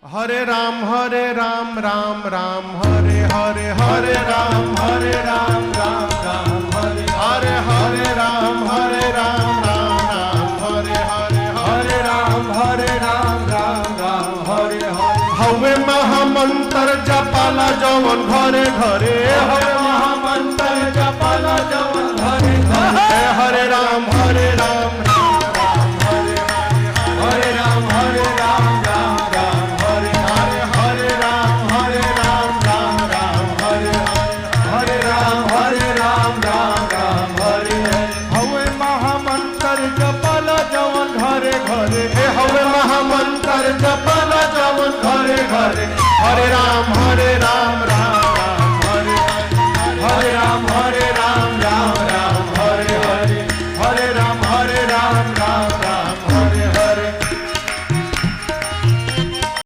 हरे राम राम राम हरे हरे हरे राम राम राम हरे हरे हरे राम राम हरे हरे हरे राम राम हरे हरे हवे महामंत्र जपाला जवन घरे घरे हवे महामंत्र जपाला जवन घरे घरे हरे राम हरे महामंत्र जपाला जवन घरे घरे हरे राम